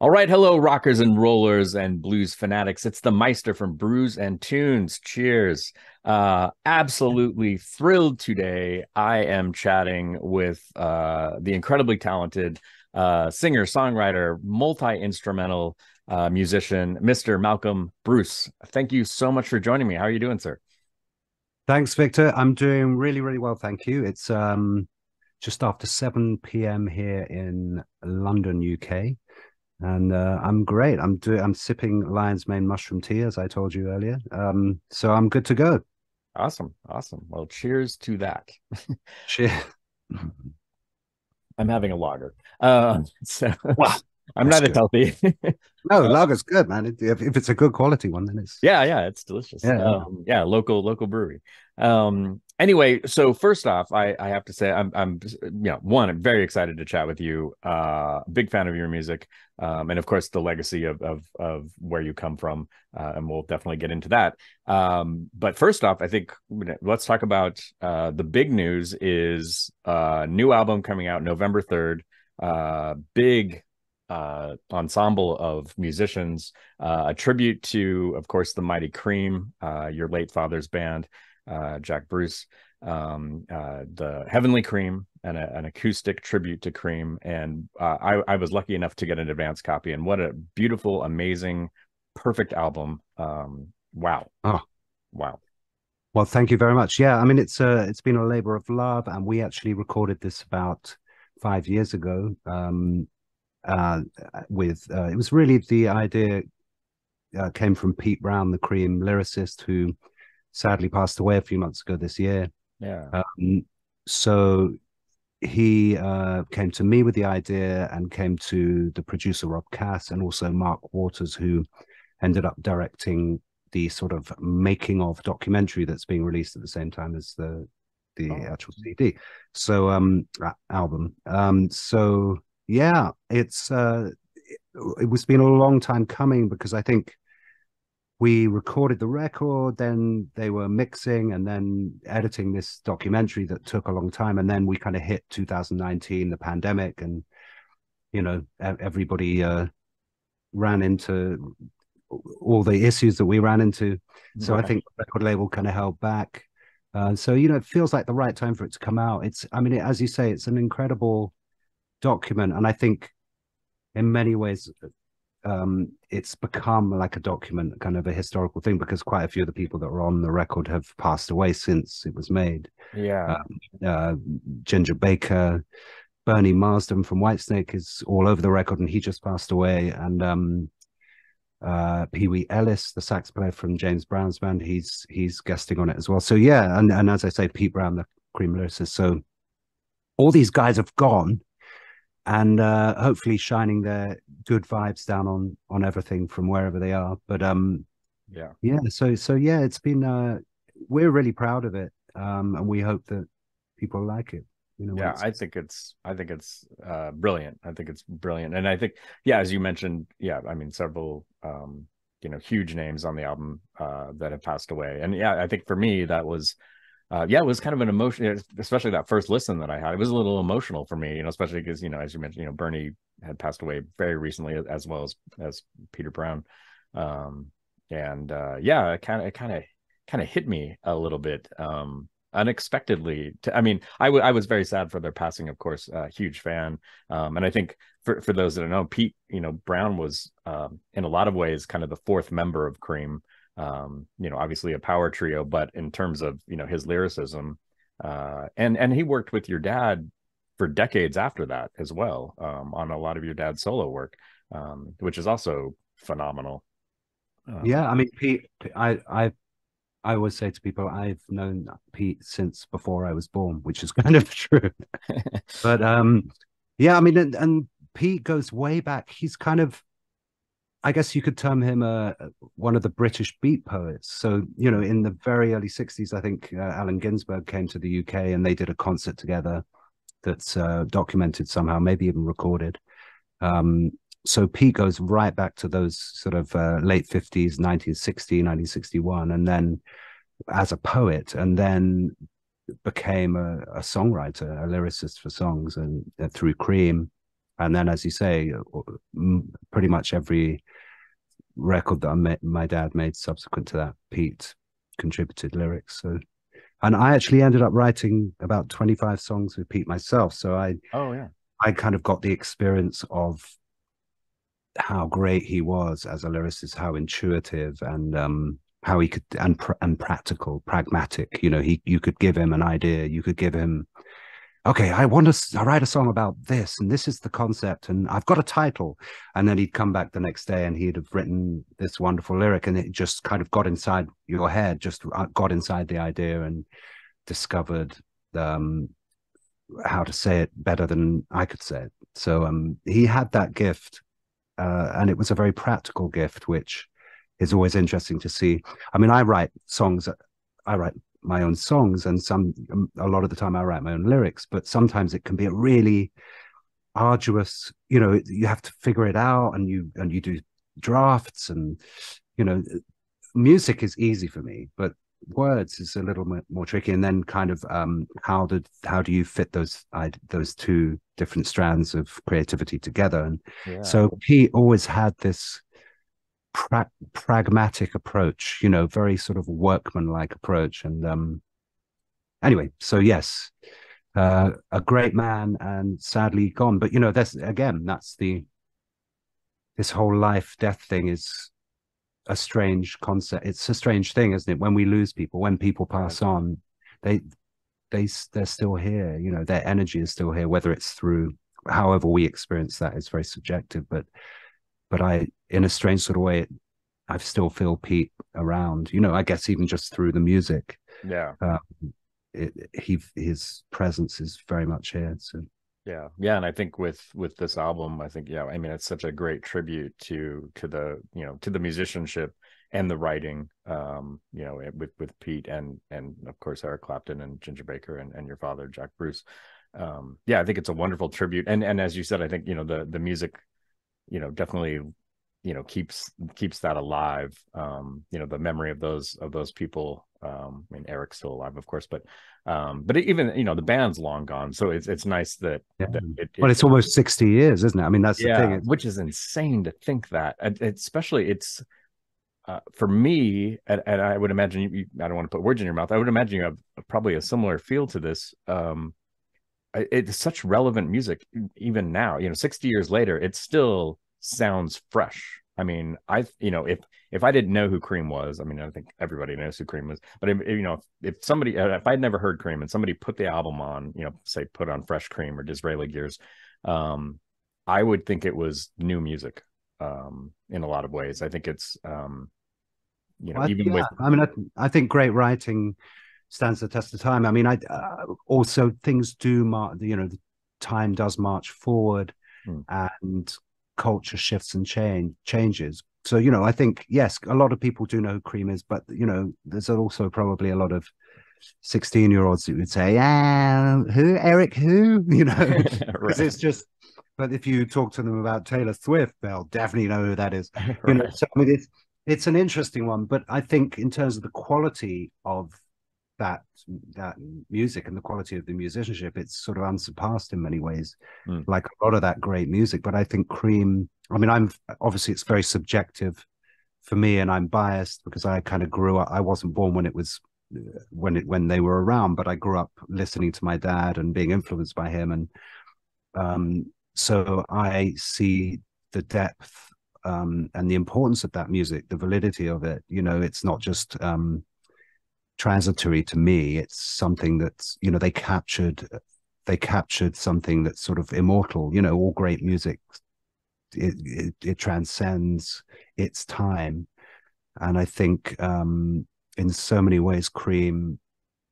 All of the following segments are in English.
All right, hello, rockers and rollers and blues fanatics. It's the Meister from Brews and Tunes. Cheers. Absolutely thrilled today. I am chatting with the incredibly talented singer, songwriter, multi-instrumental musician, Mr. Malcolm Bruce. Thank you so much for joining me. How are you doing, sir? Thanks, Victor. I'm doing really, really well, thank you. It's just after 7 p.m. here in London, UK, and I'm great. I'm sipping lion's mane mushroom tea, as I told you earlier. So I'm good to go. Awesome. Awesome. Well, cheers to that. Cheers. I'm having a lager. So Wow, I'm that's not as good. healthy. No, lager's good, man. If it's a good quality one, then it's Yeah, it's delicious. yeah, yeah. Yeah, local brewery. Anyway, so first off, I have to say one, I'm very excited to chat with you. Big fan of your music, and of course the legacy of where you come from, and we'll definitely get into that. But first off, I think let's talk about the big news is new album coming out November 3rd. Big ensemble of musicians, a tribute to, of course, the Mighty Cream, your late father's band, Jack Bruce, the Heavenly Cream, and an acoustic tribute to Cream. And I was lucky enough to get an advance copy, and what a beautiful, amazing, perfect album. Wow. Oh, Wow. well, thank you very much. Yeah, I mean it's been a labor of love, and we actually recorded this about 5 years ago. Uh, with it was really the idea came from Pete Brown, the Cream lyricist, who sadly passed away a few months ago this year. Yeah. So he came to me with the idea and came to the producer Rob Cass and also Mark Waters, who ended up directing the sort of making of documentary that's being released at the same time as the Oh, actual CD. So album. So yeah, it was been a long time coming because I think we recorded the record, then they were mixing and then editing this documentary that took a long time, and then we kind of hit 2019, the pandemic, and everybody ran into all the issues that we ran into. So I right. think the record label kind of held back. So it feels like the right time for it to come out. I mean, as you say, it's an incredible document, and I think in many ways it's become like a document, kind of a historical thing, because quite a few of the people that were on the record have passed away since it was made. Yeah. Uh, Ginger Baker, Bernie Marsden from Whitesnake is all over the record, and he just passed away. And Pee Wee Ellis, the sax player from James Brown's band, he's guesting on it as well. So yeah, and as I say, Pete Brown, the Cream lyricist. So all these guys have gone, and hopefully shining their good vibes down on everything from wherever they are. But Yeah. yeah, so yeah, it's been we're really proud of it, and we hope that people like it. Yeah, I think it's brilliant. I think it's brilliant. And I think, yeah, as you mentioned, yeah, I mean several huge names on the album that have passed away. And yeah, I think for me that was yeah, it was kind of an emotion, especially that first listen that I had. It was a little emotional for me, especially because, as you mentioned, Bernie had passed away very recently, as well as Peter Brown. And yeah, it kind of hit me a little bit unexpectedly. I mean, I was very sad for their passing, of course, huge fan. And I think for those that don't know, Pete, Brown was in a lot of ways kind of the fourth member of Cream. Obviously a power trio, but in terms of, his lyricism, and he worked with your dad for decades after that as well, on a lot of your dad's solo work, which is also phenomenal. Yeah, I mean, Pete, I always say to people, I've known Pete since before I was born, which is kind of true. But yeah, I mean, and Pete goes way back. He's kind of, I guess you could term him one of the British beat poets. So, in the very early 60s, I think Allen Ginsberg came to the UK and they did a concert together that's documented somehow, maybe even recorded. So Pete goes right back to those sort of late 50s, 1960, 1961, and then as a poet, and then became a songwriter, a lyricist for songs, and through Cream. And then, as you say, pretty much every record that my dad made subsequent to that, Pete contributed lyrics. So, and I actually ended up writing about 25 songs with Pete myself. So Oh yeah. I kind of got the experience of how great he was as a lyricist, how intuitive and how he could and practical, pragmatic. You know, you could give him an idea, you could give him, okay, I want to write a song about this, and this is the concept, and I've got a title. And then he'd come back the next day and he'd have written this wonderful lyric, and it just kind of got inside your head, just got inside the idea and discovered how to say it better than I could say it. So he had that gift, and it was a very practical gift, which is always interesting to see. I mean, I write my own songs, and a lot of the time I write my own lyrics, but sometimes it can be a really arduous, you know, you have to figure it out, and you do drafts, and you know, music is easy for me, but words is a little more tricky. And then kind of how do you fit those two different strands of creativity together? And Yeah. so he always had this pragmatic approach, you know, very sort of workmanlike approach. And anyway, so yes, a great man, and sadly gone. But you know, that's this whole life death thing is a strange concept. It's a strange thing, isn't it? When we lose people, when people pass on, they're still here. You know, their energy is still here, whether it's through however we experience that is very subjective. But I, in a strange sort of way, I still feel Pete around. You know, I guess even just through the music. Yeah. His presence is very much here. So. Yeah, and I think with this album, I think I mean, it's such a great tribute to the to the musicianship and the writing, you know, with Pete and of course Eric Clapton and Ginger Baker and your father Jack Bruce. Yeah, I think it's a wonderful tribute, and as you said, I think the music, definitely keeps that alive. The memory of those people. I mean, Eric's still alive, of course, but even the band's long gone, so it's nice that, well, it's almost 60 years, isn't it? I mean, that's the thing, which is insane to think that, especially it's for me, and I would imagine I don't want to put words in your mouth. I would imagine you have probably a similar feel to this. It's such relevant music even now. 60 years later, it still sounds fresh. I mean, if I didn't know who Cream was, I mean, I think everybody knows who Cream was, but if I'd never heard Cream and somebody put the album on, say put on Fresh Cream or Disraeli Gears, I would think it was new music, in a lot of ways. I think it's, I think great writing stands the test of time. I mean, also things do the time does march forward, and culture shifts and changes. So, I think, yes, a lot of people do know who Cream is, but, there's also probably a lot of 16-year-olds who would say, who, Eric, who, because it's just, but if you talk to them about Taylor Swift, they'll definitely know who that is. Right. So, I mean, it's an interesting one, but I think in terms of the quality of that music and the quality of the musicianship, it's sort of unsurpassed in many ways, like a lot of that great music. But I think Cream, I mean, obviously it's very subjective for me, and I'm biased because I kind of grew up, I wasn't born when it was when they were around, but I grew up listening to my dad and being influenced by him, and so I see the depth and the importance of that music, the validity of it. It's not just transitory to me. It's something that's, they captured something that's sort of immortal. All great music, it transcends its time. And I think in so many ways Cream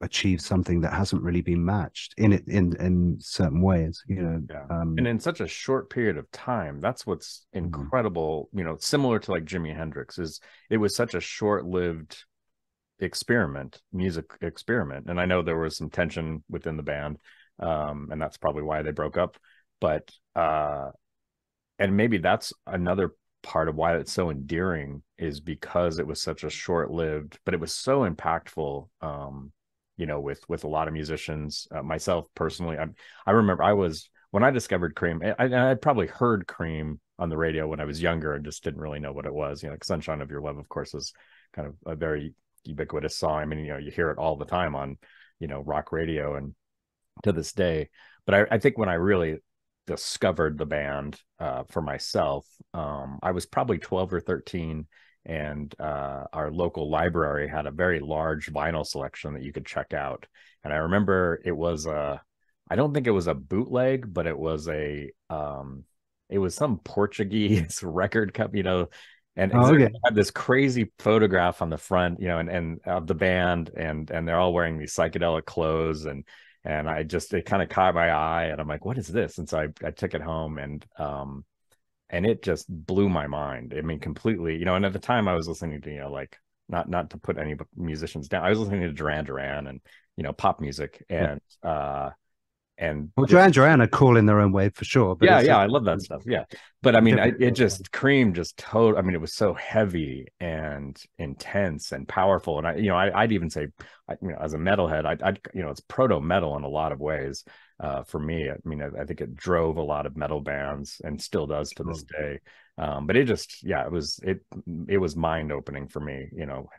achieved something that hasn't really been matched in certain ways, and in such a short period of time. That's what's incredible. Similar to like Jimi Hendrix, it was such a short-lived music experiment, and I know there was some tension within the band, and that's probably why they broke up, but and maybe that's another part of why it's so endearing, is because it was such a short-lived, but it was so impactful, with a lot of musicians. Myself personally, I remember I was when I discovered Cream, I probably heard Cream on the radio when I was younger and just didn't really know what it was. You know, like Sunshine of Your Love, of course, is kind of a very ubiquitous song. I mean, you know, you hear it all the time on, you know, rock radio and to this day. But I think when I really discovered the band for myself, I was probably 12 or 13, and our local library had a very large vinyl selection that you could check out. And I remember it was I don't think it was a bootleg, but it was some Portuguese record company, you know, and Okay. had this crazy photograph on the front, you know, and of the band, and they're all wearing these psychedelic clothes, and it kind of caught my eye, and I'm like, what is this? And so I took it home, and it just blew my mind. I mean, completely, you know, and at the time I was listening to, you know, like, not to put any musicians down, I was listening to Duran Duran and, you know, pop music, Yeah. and Well, this, Duran are cool in their own way for sure, but yeah, it's yeah, a I love that stuff. Yeah. But I mean, different. it just Cream just total. I mean, it was so heavy and intense and powerful. And I'd even say, you know, as a metalhead, you know, it's proto metal in a lot of ways. For me, I mean, I think it drove a lot of metal bands and still does to this day. But it just, yeah, it was mind opening for me, you know,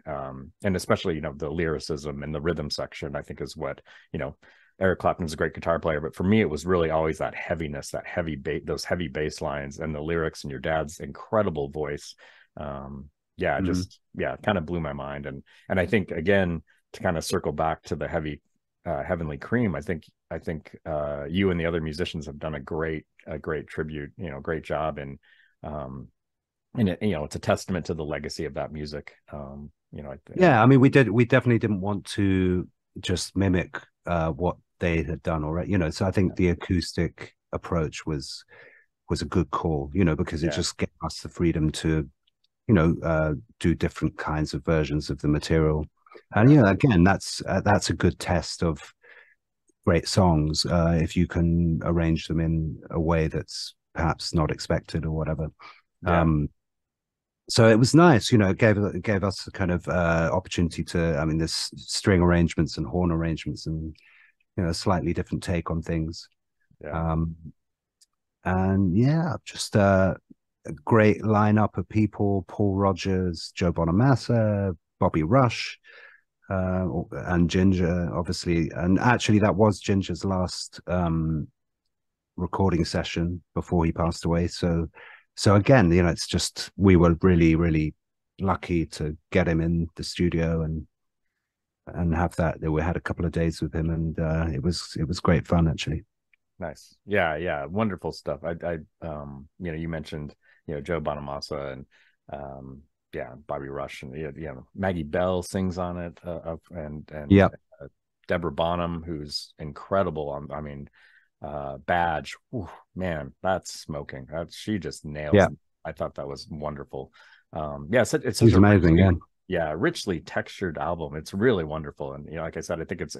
and especially, you know, the lyricism and the rhythm section, I think is what, you know, Eric Clapton's a great guitar player, but for me, it was really always that heaviness, that heavy those heavy bass lines and the lyrics and your dad's incredible voice. Yeah, Mm. just, yeah, kind of blew my mind. And I think, again, to kind of circle back to the Heavenly Cream, I think you and the other musicians have done a great tribute, you know, great job. And it, you know, it's a testament to the legacy of that music. You know, Yeah, I mean, we definitely didn't want to just mimic what they had done already, you know. So I think the acoustic approach was a good call, you know, because it yeah, just gave us the freedom to, you know, do different kinds of versions of the material. And yeah, yeah, again, that's a good test of great songs if you can arrange them in a way that's perhaps not expected or whatever. yeah. Um, so it was nice, you know, it gave us a kind of opportunity to, I mean, there's string arrangements and horn arrangements and, you know, a slightly different take on things. Yeah. Um, and yeah, just a great lineup of people: Paul Rodgers, Joe Bonamassa, Bobby Rush, and Ginger, obviously. And actually, that was Ginger's last recording session before he passed away. So again, you know, it's just we were really, really lucky to get him in the studio and have that. We had a couple of days with him, and it was great fun actually. Nice. Yeah, yeah. Wonderful stuff. You know, you mentioned, you know, Joe Bonamassa and yeah, Bobby Rush, and you know, Maggie Bell sings on it, and Yeah, Deborah Bonham, who's incredible on, I mean, Badge. Whew, man, that's smoking. She just nails yeah, it. I thought that was wonderful. Yeah, it's such he's a amazing. Yeah. richly, yeah, richly textured album. It's really wonderful, and you know, like I said, I think it's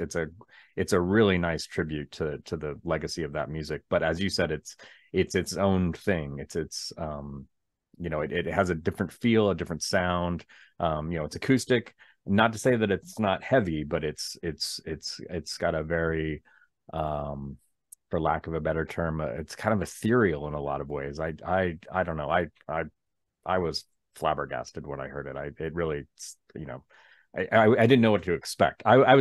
a really nice tribute to the legacy of that music. But as you said, it's its own thing. It's you know, it has a different feel, a different sound. You know, it's acoustic. Not to say that it's not heavy, but it's got a very for lack of a better term, it's kind of ethereal in a lot of ways. I don't know. I was flabbergasted when I heard it. It really, you know, I didn't know what to expect. I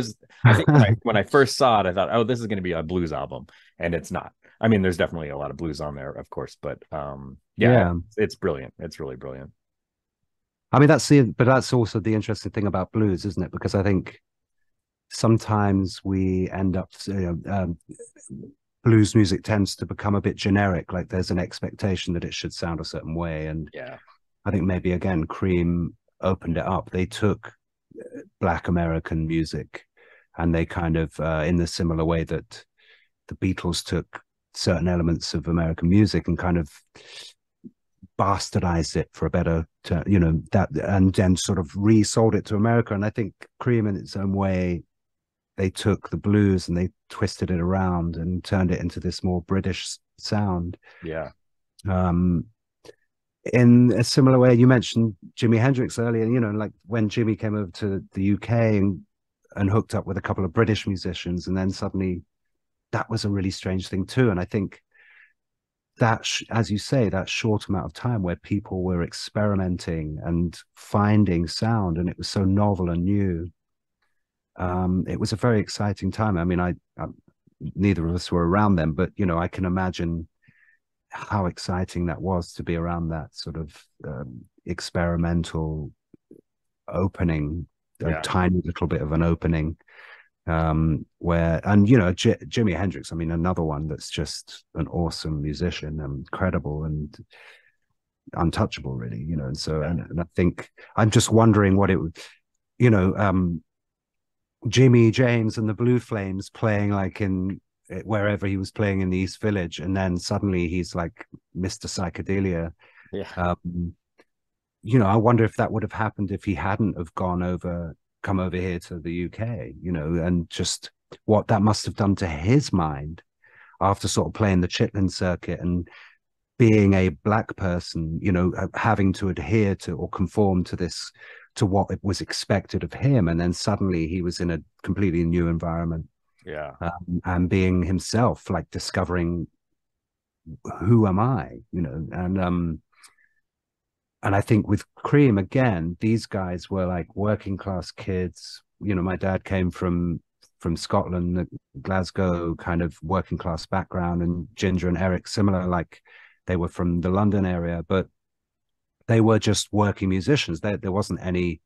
think when I first saw it, I thought, oh, this is going to be a blues album, and it's not. I mean, there's definitely a lot of blues on there, of course, but yeah, Yeah. it's brilliant. It's really brilliant. I mean, but that's also the interesting thing about blues, isn't it? Because I think sometimes we end up, you know, blues music tends to become a bit generic. Like there's an expectation that it should sound a certain way. And Yeah, I think maybe again, Cream opened it up. They took Black American music and they kind of, in the similar way that the Beatles took certain elements of American music and kind of bastardized it for a better term, you know, that, and then sort of resold it to America. And I think Cream, in its own way, they took the blues and they twisted it around and turned it into this more British sound. yeah, Um, in a similar way, you mentioned Jimi Hendrix earlier. You know, like when Jimmy came over to the UK and hooked up with a couple of British musicians, and then suddenly that was a really strange thing too. And I think that, as you say, that short amount of time where people were experimenting and finding sound, and it was so novel and new. It was a very exciting time. I mean, I neither of us were around them, but you know, I can imagine how exciting that was to be around that sort of experimental opening, a tiny little bit of an opening, where, and you know, Jimi Hendrix, I mean, another one that's just an awesome musician, incredible and untouchable, really, you know. And so, and I think I'm just wondering what it would, you know, Jimmy James and the Blue Flames playing like in wherever he was playing in the East Village, and then suddenly he's like Mr. Psychedelia. You know, I wonder if that would have happened if he hadn't have come over here to the UK, you know, and just what that must have done to his mind after sort of playing the Chitlin circuit and being a black person, you know, having to adhere to or conform to this, to what it was expected of him. And then suddenly he was in a completely new environment. And being himself, like discovering, who am I, you know. And I think with Cream, again, these guys were like working class kids. You know, my dad came from Scotland, Glasgow, kind of working class background, and Ginger and Eric similar, like they were from the London area, but they were just working musicians. There wasn't any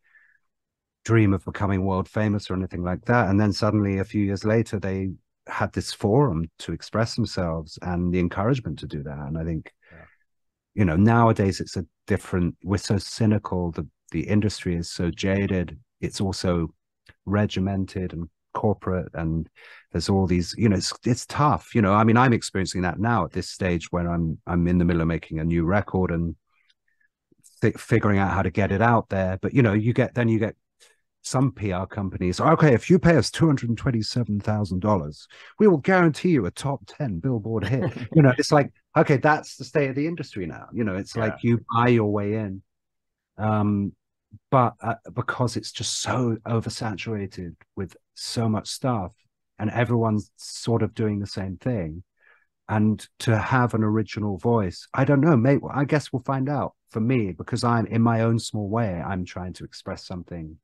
dream of becoming world famous or anything like that. And then suddenly a few years later, they had this forum to express themselves and the encouragement to do that. And I think, you know, nowadays it's a different, we're so cynical, the industry is so jaded, it's also regimented and corporate, and there's all these, you know, it's tough, you know. I mean, I'm experiencing that now at this stage when I'm in the middle of making a new record and figuring out how to get it out there. But you know, you get some PR companies, okay, if you pay us $227,000, we will guarantee you a top 10 Billboard hit. You know, it's like, okay, that's the state of the industry now. You know, it's like you buy your way in. But because it's just so oversaturated with so much stuff and everyone's sort of doing the same thing, and to have an original voice, I don't know, mate, I guess we'll find out. For me, because I'm in my own small way, I'm trying to express something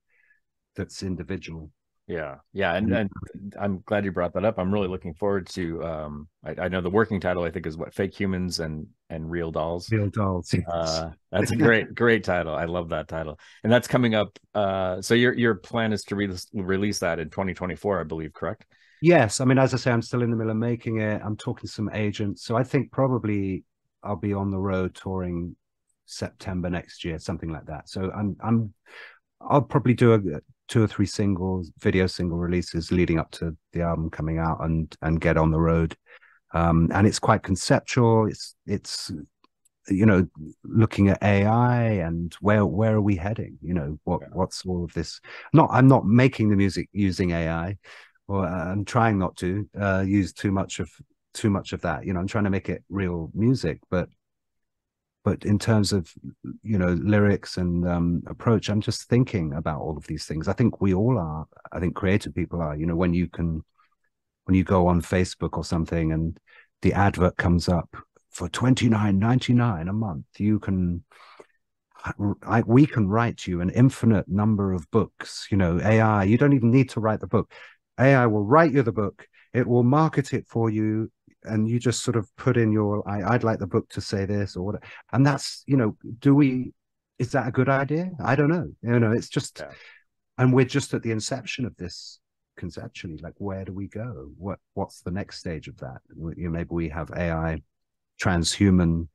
that's individual. And I'm glad you brought that up. I'm really looking forward to I know the working title, I think, is what, Fake Humans and Real Dolls. Real Dolls, yes. That's a great title. I love that title. And that's coming up, so your plan is to release that in 2024, I believe, correct? Yes. I mean, as I say, I'm still in the middle of making it. I'm talking to some agents, so I think probably I'll be on the road touring September next year, something like that. So I'll probably do 2 or 3 video single releases leading up to the album coming out, and get on the road. And it's quite conceptual. It's you know, looking at AI and where are we heading? You know, what's all of this? I'm not making the music using AI, or I'm trying not to use too much of that. You know, I'm trying to make it real music, but in terms of, you know, lyrics and approach, I'm just thinking about all of these things. I think we all are. I think creative people are. You know, when you go on Facebook or something and the advert comes up for $29.99 a month, we can write you an infinite number of books. You know, AI, you don't even need to write the book. AI will write you the book. It will market it for you. And you just sort of put in I'd like the book to say this or whatever. And that's, you know, is that a good idea? I don't know. You know, it's just, and we're just at the inception of this conceptually. Like, where do we go? What's the next stage of that? You know, maybe we have AI transhuman,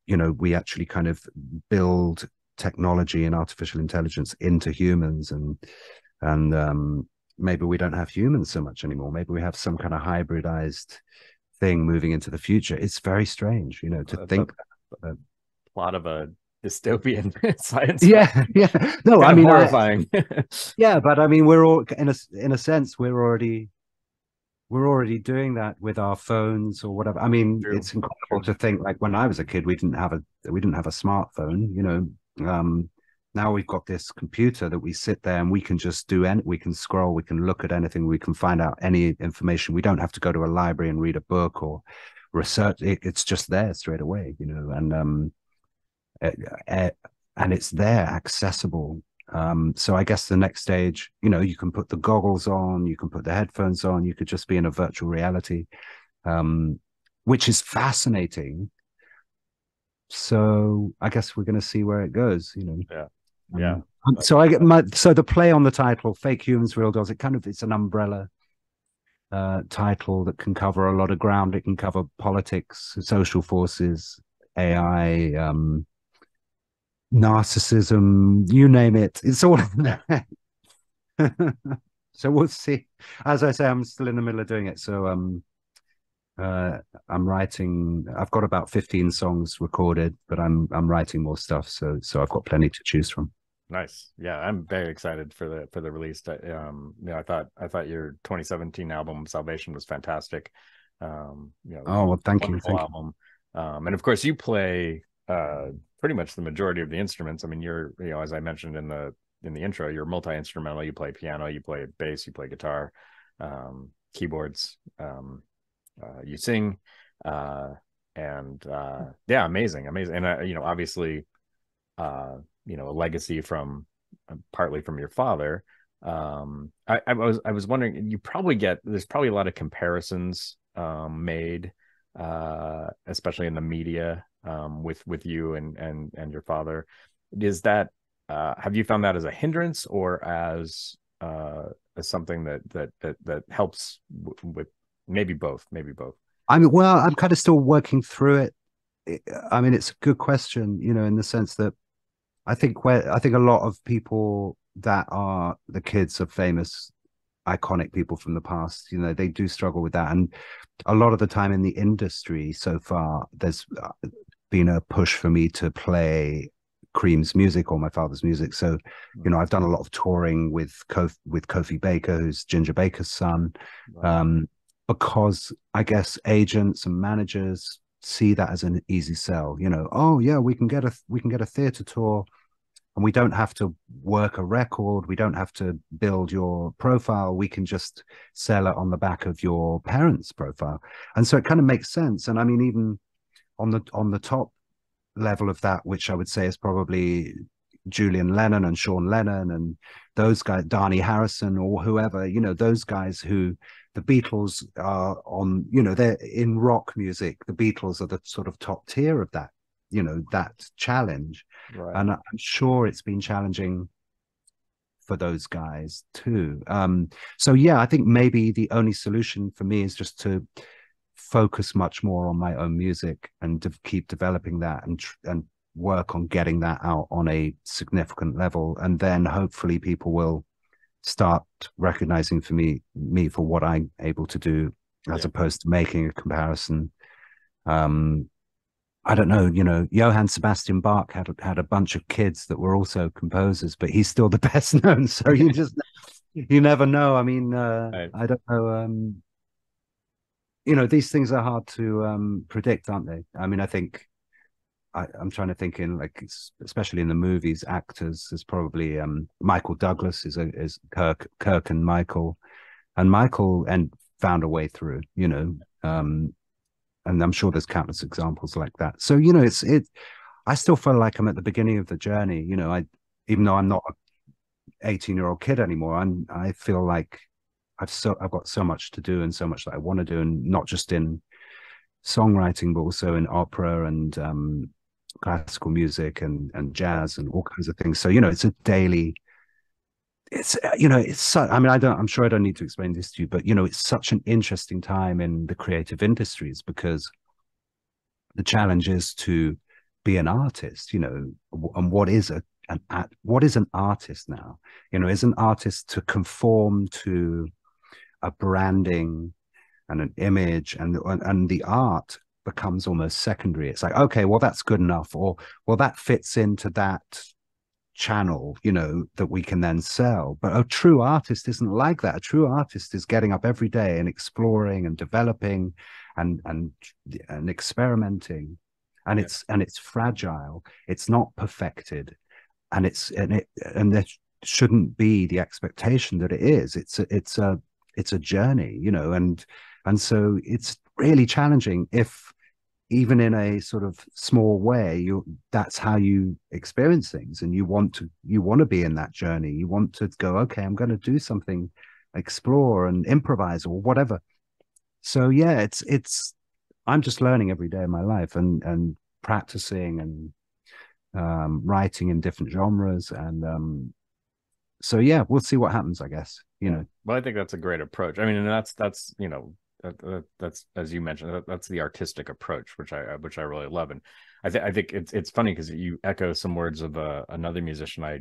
you know, we actually kind of build technology and artificial intelligence into humans, and maybe we don't have humans so much anymore. Maybe we have some kind of hybridized thing moving into the future. It's very strange, you know, to think a plot of a dystopian science. Yeah. No, I mean, horrifying. But I mean, we're all in a sense, we're already doing that with our phones or whatever. I mean, it's incredible to think, like, when I was a kid, we didn't have a smartphone, you know. Now we've got this computer that we sit there and we can just we can scroll, we can look at anything, we can find out any information. We don't have to go to a library and read a book or research. It's just there straight away, you know, and it's there, accessible. So I guess the next stage, you know, you can put the goggles on, you can put the headphones on, you could just be in a virtual reality, which is fascinating. So I guess we're going to see where it goes, you know. Yeah. Yeah. So so the play on the title, Fake Humans, Real Dolls, it's an umbrella title that can cover a lot of ground. It can cover politics, social forces, AI, narcissism, you name it. It's all in there. So we'll see. As I say, I'm still in the middle of doing it. So I'm writing. I've got about 15 songs recorded, but I'm writing more stuff. So I've got plenty to choose from. Nice. Yeah, I'm very excited for the release. You know, I thought your 2017 album Salvation was fantastic. You know, oh well, thank you. Album. And of course, you play pretty much the majority of the instruments. I mean, you're, you know, as I mentioned in the intro, you're multi-instrumental. You play piano, you play bass, you play guitar, keyboards, you sing, and yeah, amazing. And you know, obviously, you know, a legacy from partly from your father. I was wondering, there's probably a lot of comparisons made, especially in the media, with you and your father. Is that have you found that as a hindrance or as something that helps with maybe both? I mean, well, I'm kind of still working through it. I mean, it's a good question, you know, in the sense that I think a lot of people that are the kids of famous, iconic people from the past, you know, they do struggle with that. And a lot of the time in the industry so far, there's been a push for me to play Cream's music or my father's music. So, you know, I've done a lot of touring with Kofi Baker, who's Ginger Baker's son, because I guess agents and managers see that as an easy sell. You know, oh yeah, we can get a theater tour, and we don't have to work a record. We don't have to build your profile. We can just sell it on the back of your parents' profile. And so it kind of makes sense. And I mean, even on the top level of that, which I would say is probably Julian Lennon and Sean Lennon and those guys, Dhani Harrison or whoever, you know, those guys who the Beatles are on, you know, they're in rock music. The Beatles are the sort of top tier of that, you know, that challenge. Right. And I'm sure it's been challenging for those guys too. So yeah, I think maybe the only solution for me is just to focus much more on my own music and to keep developing that and work on getting that out on a significant level. And then hopefully people will start recognizing me for what I'm able to do, as opposed to making a comparison. I don't know, you know, Johann Sebastian Bach had a bunch of kids that were also composers, but he's still the best known. So you never know. I mean, right. I don't know. You know, these things are hard to predict, aren't they? I mean, I think I'm trying to think in, like, especially in the movies, actors. There's probably Michael Douglas is Kirk and Michael found a way through, you know, and I'm sure there's countless examples like that. So, you know, I still feel like I'm at the beginning of the journey. You know, even though I'm not an 18-year-old kid anymore, I feel like I've got so much to do and so much that I want to do, and not just in songwriting, but also in opera and classical music and jazz and all kinds of things. So, you know, it's a daily, you know, I mean, I'm sure I don't need to explain this to you, but, you know, it's such an interesting time in the creative industries, because the challenge is to be an artist, you know, and what is an artist now? You know, is an artist to conform to a branding and an image, and the art becomes almost secondary. It's like, okay, well, that's good enough, or well, that fits into that channel, you know, that we can then sell. But a true artist isn't like that. A true artist is getting up every day and exploring and developing and experimenting, and it's fragile. It's not perfected, and there shouldn't be the expectation that it is. It's a it's a journey, you know, and so it's really challenging if even in a sort of small way, that's how you experience things, and you want to be in that journey. You want to go, okay, I'm going to do something, explore and improvise or whatever. So yeah, it's I'm just learning every day of my life, and practicing and writing in different genres, and so yeah, we'll see what happens, I guess, you know. Well, I think that's a great approach. I mean, and that's you know, that's, as you mentioned, that's the artistic approach, which I really love. And I think it's funny because you echo some words of another musician I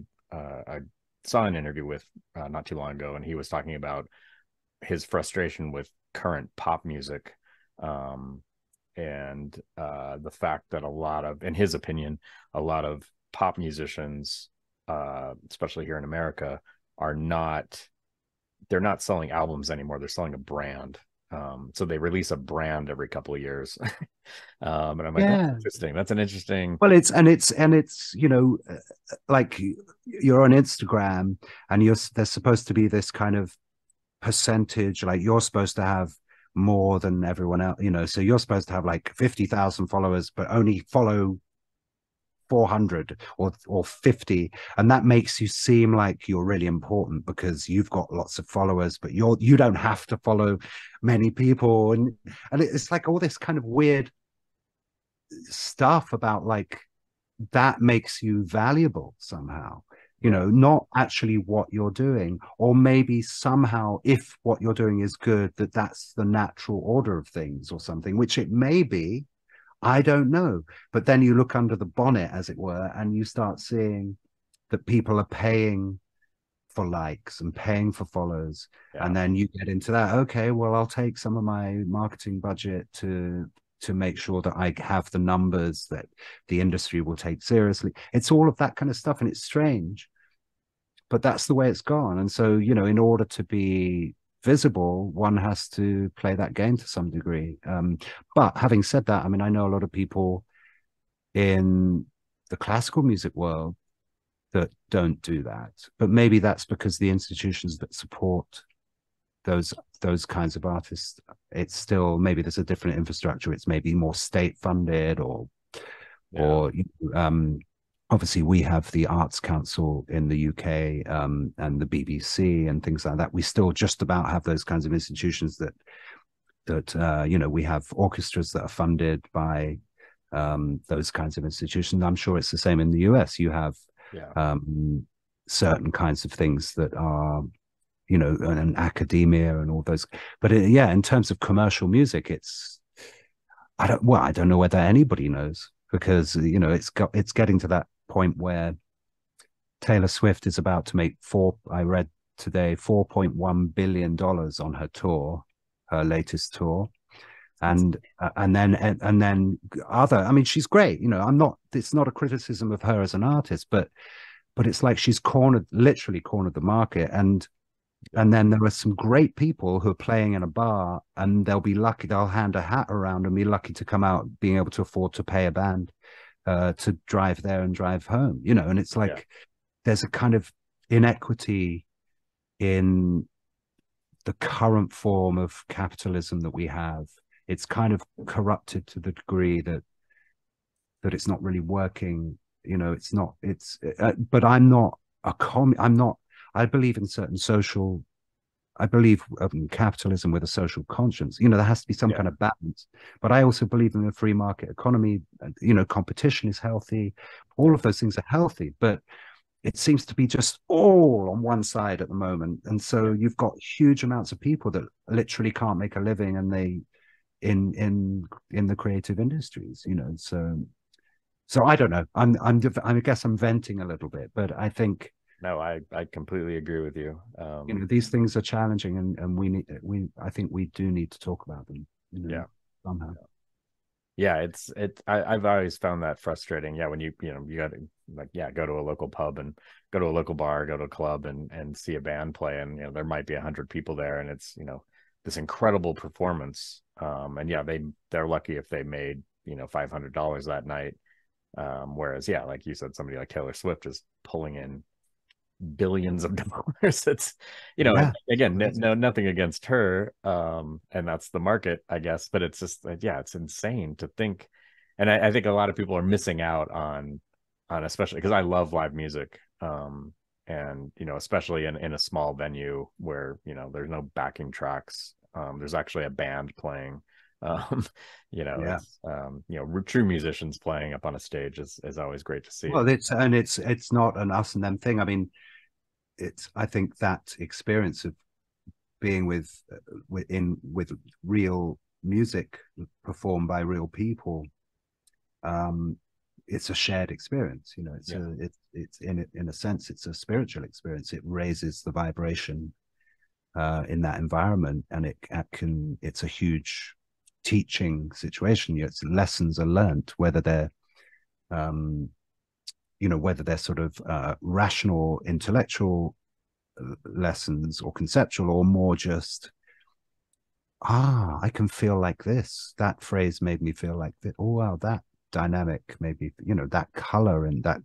saw an interview with not too long ago, and he was talking about his frustration with current pop music, and the fact that in his opinion, a lot of pop musicians, especially here in America, they're not selling albums anymore. They're selling a brand. So they release a brand every couple of years. And I'm like, Yeah. that's interesting. That's an interesting. Well, it's you know, like you're on Instagram, and there's supposed to be this kind of percentage, like you're supposed to have more than everyone else, you know, so you're supposed to have like 50,000 followers, but only follow 400 or 50, and that makes you seem like you're really important because you've got lots of followers, but you don't have to follow many people, and it's like all this kind of weird stuff about like that makes you valuable somehow, you know, not actually what you're doing, or maybe somehow if what you're doing is good, that's the natural order of things or something, which it may be. I don't know. But then you look under the bonnet, as it were, and you start seeing that people are paying for likes and paying for follows. Yeah. And then you get into that. Okay, well, I'll take some of my marketing budget to make sure that I have the numbers that the industry will take seriously. It's all of that kind of stuff. And it's strange, but that's the way it's gone. And so, you know, in order to be visible, one has to play that game to some degree. But having said that, I mean, I know a lot of people in the classical music world that don't do that, but maybe that's because the institutions that support those kinds of artists, it's still, maybe there's a different infrastructure. It's maybe more state funded, or obviously we have the Arts Council in the UK, and the BBC and things like that. We still just about have those kinds of institutions that you know, we have orchestras that are funded by those kinds of institutions. I'm sure it's the same in the US. You have certain kinds of things that are, you know, and academia and all those. But in terms of commercial music, I don't know whether anybody knows, because, you know, it's getting to that point where Taylor Swift is about to make I read today, $4.1 billion on her tour, her latest tour. And then other, I mean, she's great, you know, it's not a criticism of her as an artist, but it's like she's literally cornered the market. And then there are some great people who are playing in a bar, and they'll hand a hat around and be lucky to come out being able to afford to pay a band to drive there and drive home, you know. And it's like there's a kind of inequity in the current form of capitalism that we have. It's kind of corrupted to the degree that it's not really working, you know. But I'm not I believe in certain social, I believe in capitalism with a social conscience. You know, there has to be some kind of balance. But I also believe in a free market economy. You know, competition is healthy. All of those things are healthy. But it seems to be just all on one side at the moment. And so you've got huge amounts of people that literally can't make a living, and they in the creative industries, you know. So I don't know. I guess I'm venting a little bit, but I think. No, I completely agree with you. You know, these things are challenging, and I think we do need to talk about them, you know, somehow. Yeah, I've always found that frustrating. Yeah, when you got to, like, go to a local pub and go to a local bar, go to a club and see a band play, and, you know, there might be 100 people there, and it's, you know, this incredible performance. And they're lucky if they made, you know, $500 that night. Whereas, like you said, somebody like Taylor Swift is pulling in billions of dollars. It's, you know, Yeah, again, no, nothing against her, and that's the market, I guess, but it's just, yeah, it's insane to think. And I think a lot of people are missing out on especially because I love live music, and you know, especially in a small venue where, you know, there's no backing tracks, there's actually a band playing, um you know, yeah. it's you know, true musicians playing up on a stage is always great to see. Well, it's not an us and them thing. I mean, it's I think that experience of being with real music performed by real people, um, it's a shared experience. You know, Yeah, it's in a sense, it's a spiritual experience. It raises the vibration in that environment, and it's a huge teaching situation. You know, it's lessons are learned, whether they're um, you know, whether they're sort of rational, intellectual lessons or conceptual, or more just, I can feel like this. That phrase made me feel like this. Oh wow, that dynamic made me, you know, that color and that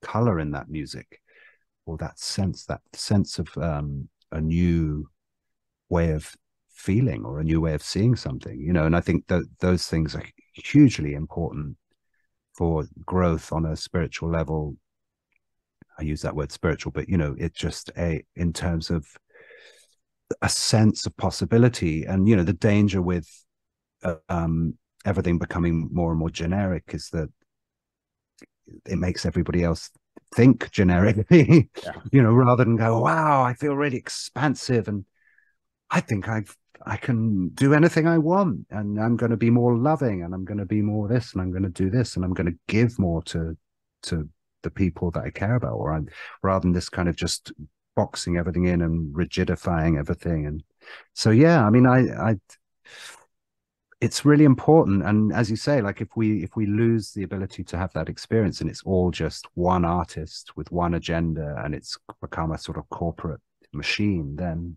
color in that music, or that sense of a new way of feeling or a new way of seeing something, you know. And I think that those things are hugely important for growth on a spiritual level. I use that word spiritual, but you know, it's just in terms of a sense of possibility. And you know, the danger with everything becoming more and more generic is that it makes everybody else think generically, yeah, you know, rather than go, wow, I feel really expansive and I think I can do anything I want, and I'm going to be more loving, and I'm going to be more this, and I'm going to do this, and I'm going to give more to the people that I care about, or I'm rather than this kind of just boxing everything in and rigidifying everything. And so, yeah, I mean, I it's really important. And as you say, like if we lose the ability to have that experience, and it's all just one artist with one agenda, and it's become a sort of corporate machine, then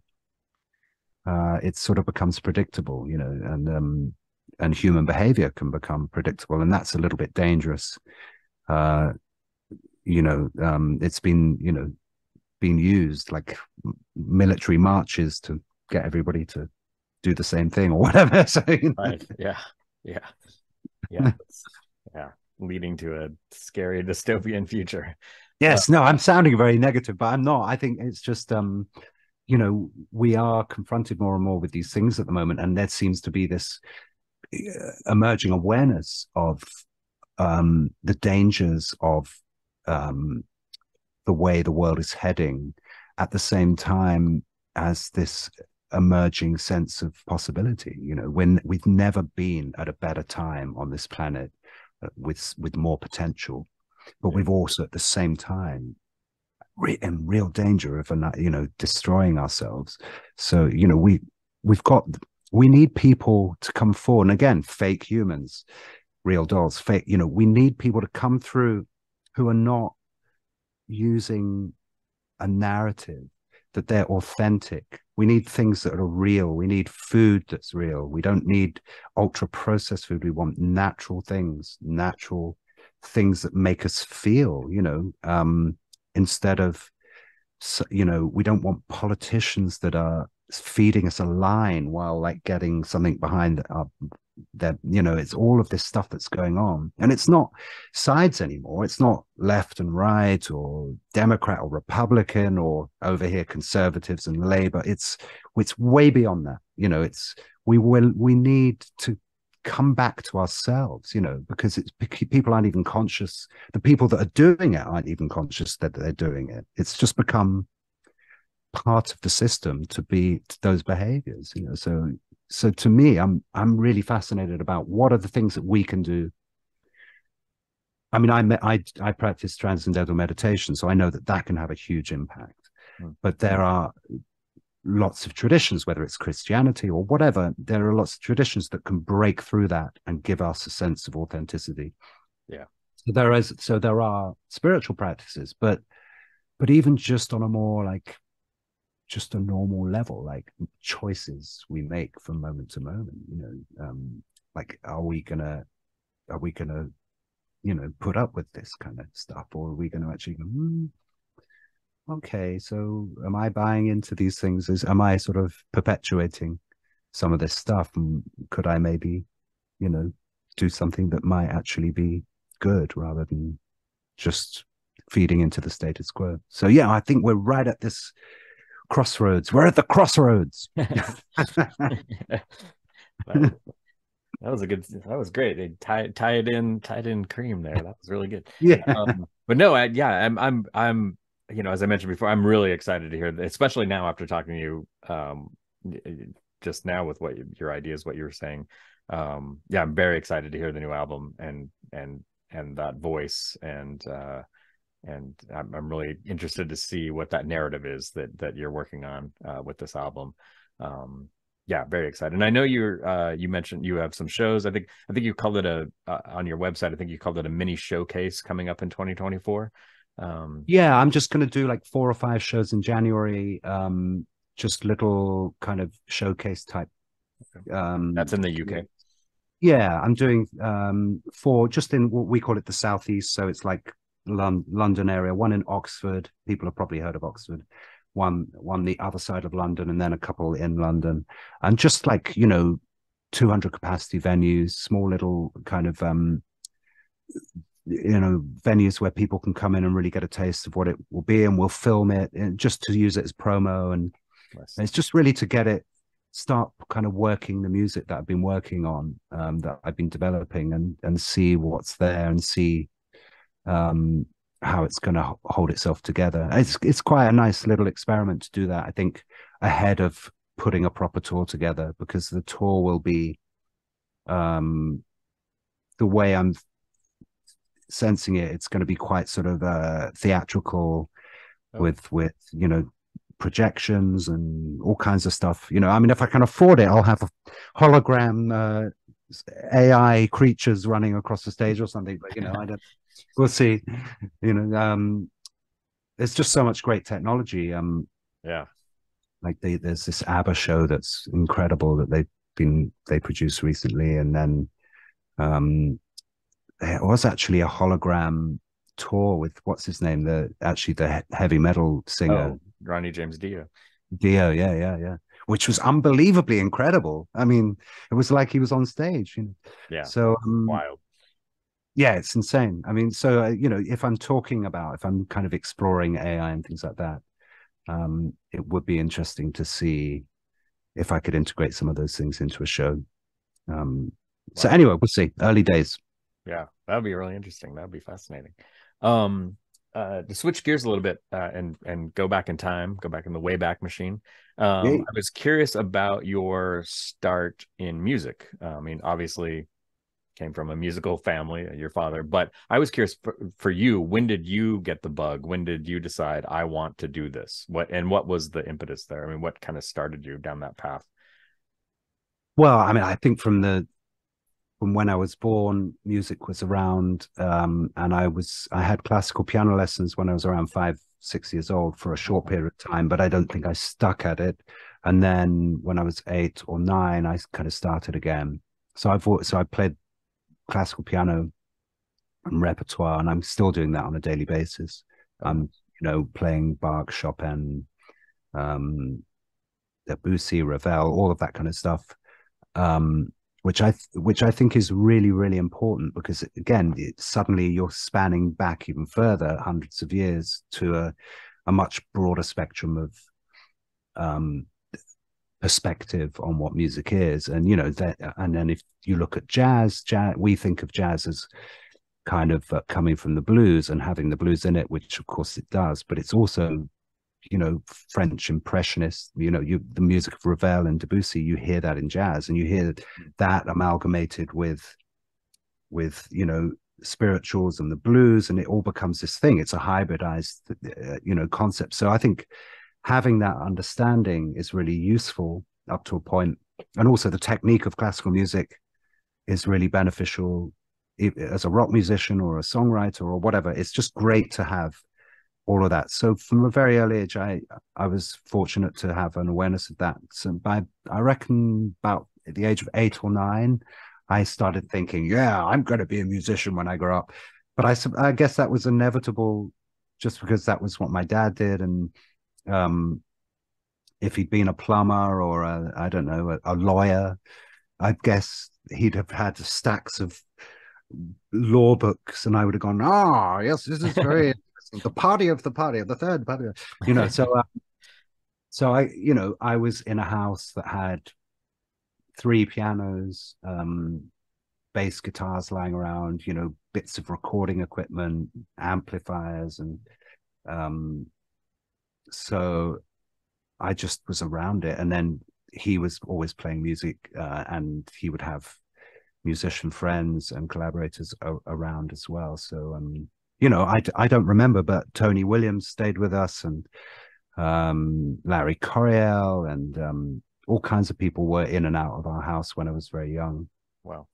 it sort of becomes predictable, you know, and human behavior can become predictable, and that's a little bit dangerous. Uh, you know, it's been, you know, been used like military marches to get everybody to do the same thing or whatever. So, you right, yeah, yeah, yeah, know. yeah, leading to a scary dystopian future. uh, Yes, no, I'm sounding very negative, but I'm not. I think it's just you know, we are confronted more and more with these things at the moment, and there seems to be this emerging awareness of the dangers of um, the way the world is heading, at the same time as this emerging sense of possibility. You know, when we've never been at a better time on this planet, with more potential, but yeah, we've also at the same time in real danger of, you know, destroying ourselves. So, you know, we need people to come forward, and again, fake humans, real dolls, fake, you know, we need people to come through who are not using a narrative, that they're authentic. We need things that are real. We need food that's real. We don't need ultra processed food. We want natural things that make us feel, you know, instead of, you know, we don't want politicians that are feeding us a line while like getting something behind that, you know. It's all of this stuff that's going on, and it's not sides anymore. It's not left and right or Democrat or Republican or over here conservatives and Labor. It's way beyond that, you know. We need to come back to ourselves, you know, because it's people aren't even conscious. The people that are doing it aren't even conscious that they're doing it. It's just become part of the system to be to those behaviors, you know. So to me, I'm really fascinated about what are the things that we can do. I mean, I practice transcendental meditation, so I know that that can have a huge impact. mm, But there are lots of traditions, whether it's Christianity or whatever, there are lots of traditions that can break through that and give us a sense of authenticity. yeah, So there are spiritual practices, but even just on a more like just a normal level, like choices we make from moment to moment, you know, like are we gonna, you know, put up with this kind of stuff, or are we going to actually go, okay, so am I buying into these things? Am I sort of perpetuating some of this stuff? And could I maybe, you know, do something that might actually be good rather than just feeding into the status quo? So yeah, I think we're right at this crossroads. We're at the crossroads. That, that was a good. That was great. They tied in cream there. That was really good. Yeah. But no, yeah, I'm, as I mentioned before, I'm really excited to hear that, especially now after talking to you, just now with what your ideas, what you were saying. Yeah, I'm very excited to hear the new album and that voice and I'm really interested to see what that narrative is that you're working on with this album. Yeah, very excited. And I know you mentioned you have some shows. I think you called it on your website. I think you called it a mini showcase coming up in 2024. Yeah, I'm just going to do like 4 or 5 shows in January. Just little kind of showcase type. That's in the UK. Yeah, I'm doing 4 just in what we call it the Southeast. So it's like London area, one in Oxford. People have probably heard of Oxford. One the other side of London, and then a couple in London. And just like, 200 capacity venues, small little kind of venues where people can come in and really get a taste of what it will be, and we'll film it and just to use it as promo. And it's just really to start kind of working the music that I've been working on, that I've been developing, and see what's there, and see how it's going to hold itself together. It's quite a nice little experiment to do that, I think, ahead of putting a proper tour together, because the tour will be the way I'm sensing it. It's going to be quite sort of theatrical, with projections and all kinds of stuff. I mean, if I can afford it, I'll have a hologram AI creatures running across the stage or something, but I don't. We'll see. There's just so much great technology. Yeah, like there's this ABBA show that's incredible that they produced recently, and then there was actually a hologram tour with what's his name, the heavy metal singer, Ronnie James Dio. Yeah, which was unbelievably incredible. I mean, it was like he was on stage. Yeah, so wild. Yeah, it's insane. I mean, so if I'm kind of exploring AI and things like that, it would be interesting to see if I could integrate some of those things into a show. So anyway, we'll see. Early days. Yeah, that'd be really interesting. That'd be fascinating. To switch gears a little bit and go back in time, go back in the Wayback Machine. I was curious about your start in music. I mean, obviously came from a musical family, your father, but I was curious for you, when did you get the bug? When did you decide I want to do this? What was the impetus there? I mean, what kind of started you down that path? Well, I mean, I think from when I was born, music was around, and I had classical piano lessons when I was around 5, 6 years old for a short period of time, but I don't think I stuck at it. And then when I was 8 or 9, I kind of started again. So I played classical piano and repertoire, and I'm still doing that on a daily basis. I'm playing Bach, Chopin, Debussy, Ravel, all of that kind of stuff, which I think is really, really important, because again, suddenly you're spanning back even further, hundreds of years, to a much broader spectrum of perspective on what music is. And and then if you look at jazz, we think of jazz as kind of coming from the blues and having the blues in it, which of course it does, but it's also French impressionists, the music of Ravel and Debussy, you hear that in jazz, and you hear that amalgamated with spirituals and the blues, and it all becomes this thing. It's a hybridized concept. So I think having that understanding is really useful up to a point. And also the technique of classical music is really beneficial as a rock musician or a songwriter or whatever. It's just great to have all of that. So from a very early age, I was fortunate to have an awareness of that. So I reckon about at the age of 8 or 9, I started thinking, yeah, I'm going to be a musician when I grow up. But I guess that was inevitable just because that was what my dad did. And if he'd been a plumber or I don't know, a lawyer, I guess he'd have had stacks of law books, and I would have gone, oh yes, this is very interesting. The party of the third party, you know. So I, you know, I was in a house that had 3 pianos, bass guitars lying around, you know, bits of recording equipment, amplifiers, and so I just was around it. And then he was always playing music, and he would have musician friends and collaborators around as well. So you know, I don't remember, but Tony Williams stayed with us, and Larry Coryell, and all kinds of people were in and out of our house when I was very young. Wow.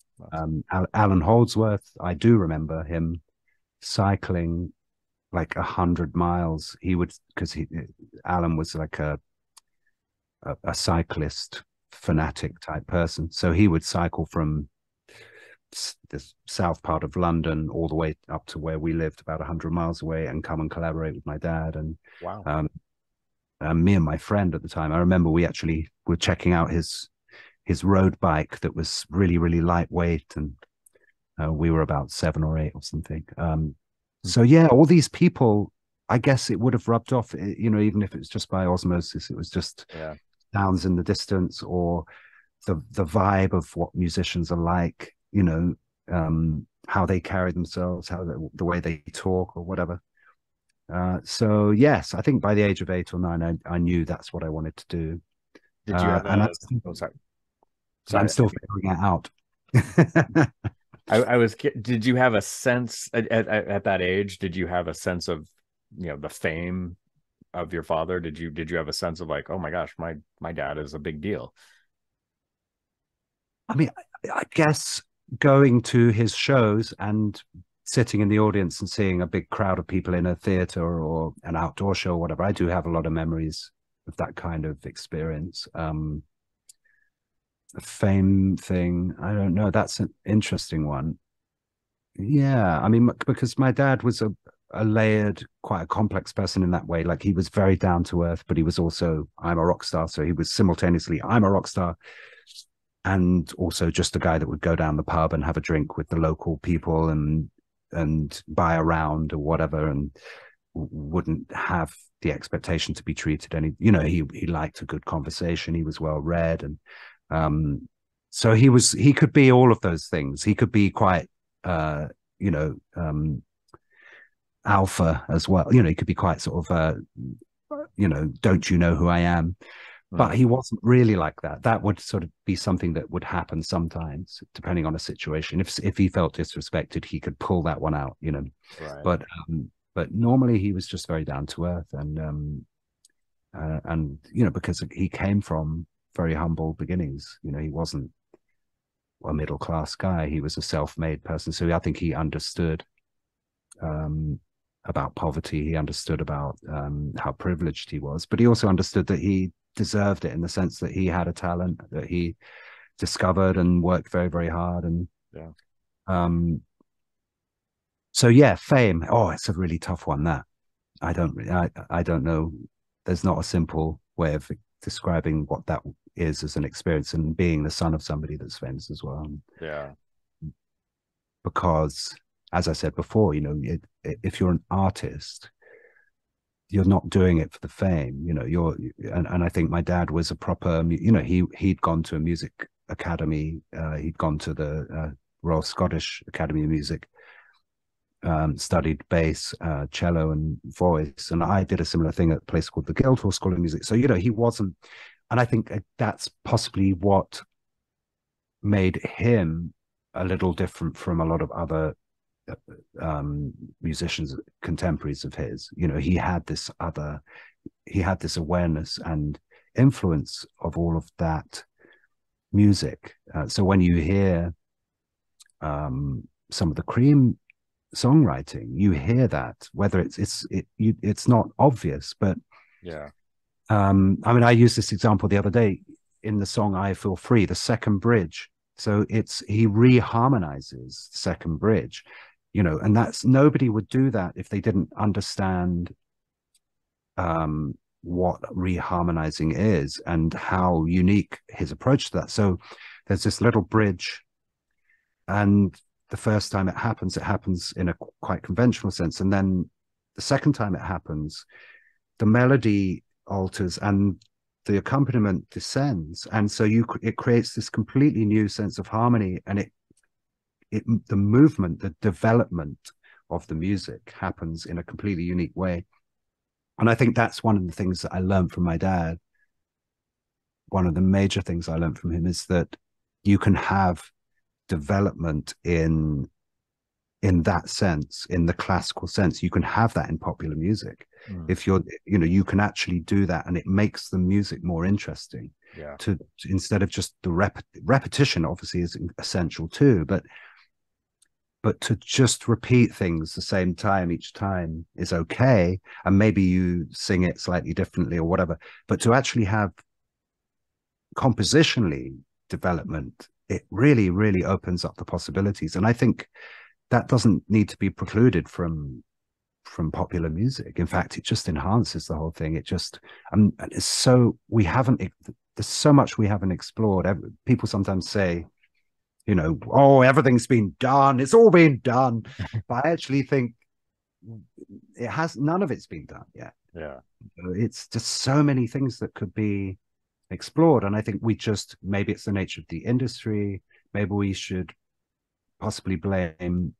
Alan Holdsworth, I do remember him cycling like 100 miles. He would, because Alan was like a cyclist fanatic type person, so he would cycle from the south part of London all the way up to where we lived, about 100 miles away, and come and collaborate with my dad. And wow. Me and my friend at the time, I remember we actually were checking out his road bike that was really, really lightweight, and we were about 7 or 8 or something. So yeah, all these people, I guess it would have rubbed off, you know, even if it's just by osmosis. It was just sounds in the distance, or the vibe of what musicians are like, you know, how they carry themselves, how the way they talk or whatever. So yes, I think by the age of 8 or 9, I knew that's what I wanted to do. Did you have I'm still figuring it out. Did you have a sense at that age? Did you have a sense of, you know, the fame of your father? Did you have a sense of like, oh my gosh, my dad is a big deal? I mean, I guess going to his shows and sitting in the audience and seeing a big crowd of people in a theater or an outdoor show or whatever, I do have a lot of memories of that kind of experience. The fame thing, I don't know. That's an interesting one. Yeah, I mean, because my dad was a layered, quite a complex person in that way. Like, he was very down to earth, but he was also, I'm a rock star. So he was simultaneously, I'm a rock star, and also just a guy that would go down the pub and have a drink with the local people and buy a round or whatever, and wouldn't have the expectation to be treated any, you know, he liked a good conversation. He was well read, and so he could be all of those things. He could be quite you know, alpha as well. You know, he could be quite sort of you know, don't you know who I am? But he wasn't really like that. That would sort of be something that would happen sometimes, depending on a situation. If he felt disrespected, he could pull that one out, you know. Right. But normally he was just very down to earth, and you know, because he came from very humble beginnings. You know, he wasn't a middle class guy. He was a self-made person. So I think he understood about poverty. He understood about how privileged he was, but he also understood that he deserved it, in the sense that he had a talent that he discovered and worked very, very hard. And so yeah, fame. Oh, it's a really tough one. That I don't know. There's not a simple way of describing what that is as an experience, and being the son of somebody that's famous as well. Yeah. Because, as I said before, you know, if you're an artist, you're not doing it for the fame, you know. And I think my dad was a proper, you know, he'd gone to a music academy, he'd gone to the Royal Scottish Academy of Music, studied bass, cello, and voice. And I did a similar thing at a place called the Guildhall School of Music. So, you know, he wasn't, and I think that's possibly what made him a little different from a lot of other musicians, contemporaries of his. You know, he had this awareness and influence of all of that music. So when you hear some of the Cream songwriting, you hear that, whether it's not obvious, but yeah. I mean, I used this example the other day in the song I Feel Free, the second bridge. So he reharmonizes the second bridge, and that's, nobody would do that if they didn't understand what reharmonizing is and how unique his approach to that. So there's this little bridge, and the first time it happens in a quite conventional sense, and then the second time it happens, the melody alters and the accompaniment descends, and so it creates this completely new sense of harmony, and the movement, the development of the music happens in a completely unique way. And I think that's one of the things that I learned from my dad. One of the major things I learned from him is that you can have development in that sense, in the classical sense. You can have that in popular music. If you can actually do that, and it makes the music more interesting. Yeah. To instead of just the repetition, obviously, is essential too, but to just repeat things the same time each time is okay, and maybe you sing it slightly differently or whatever, but to actually have compositionally development, it really, really opens up the possibilities. And I think that doesn't need to be precluded from popular music. In fact, it just enhances the whole thing. It just, it's so, there's so much we haven't explored. People sometimes say, oh, everything's been done, it's all been done. But I actually think none of it's been done yet. Yeah. It's just so many things that could be explored. And I think maybe it's the nature of the industry. Maybe we should possibly blame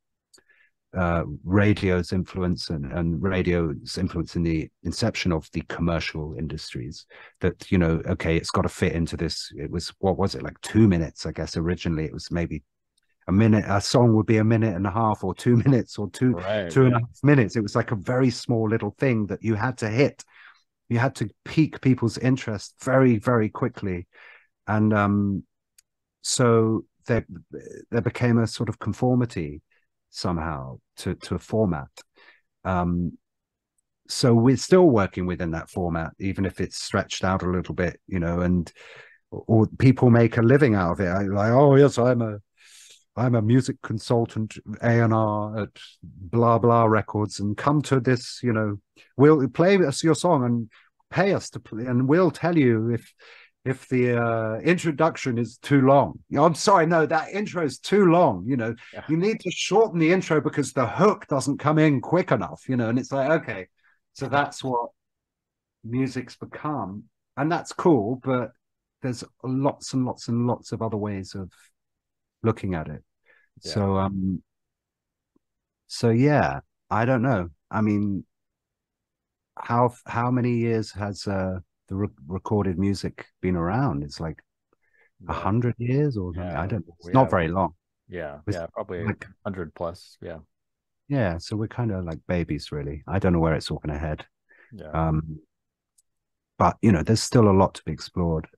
radio's influence and radio's influence in the inception of the commercial industries, that okay, it's got to fit into this. It was, what was it, like 2 minutes, I guess. Originally it was maybe a minute. A song would be a minute and a half, or 2 minutes, or two and a half minutes. It was like a very small little thing that you had to hit. You had to pique people's interest very, very quickly. And so there became a sort of conformity somehow to a format. So we're still working within that format, even if it's stretched out a little bit, or people make a living out of it. Like, oh yes, I'm a music consultant, A&R at blah blah records, and come to this, we'll play us your song and pay us to play, and we'll tell you if the introduction is too long. I'm sorry, no, that intro is too long. You need to shorten the intro because the hook doesn't come in quick enough. And it's like, okay, so that's what music's become, and that's cool. But there's lots and lots and lots of other ways of looking at it. Yeah. So yeah, I don't know. I mean, how many years has the recorded music been around? It's like 100 years or something. I don't know. It's not very long. Probably like 100 plus. Yeah, so we're kind of like babies, really. I don't know where it's all going to head. But there's still a lot to be explored.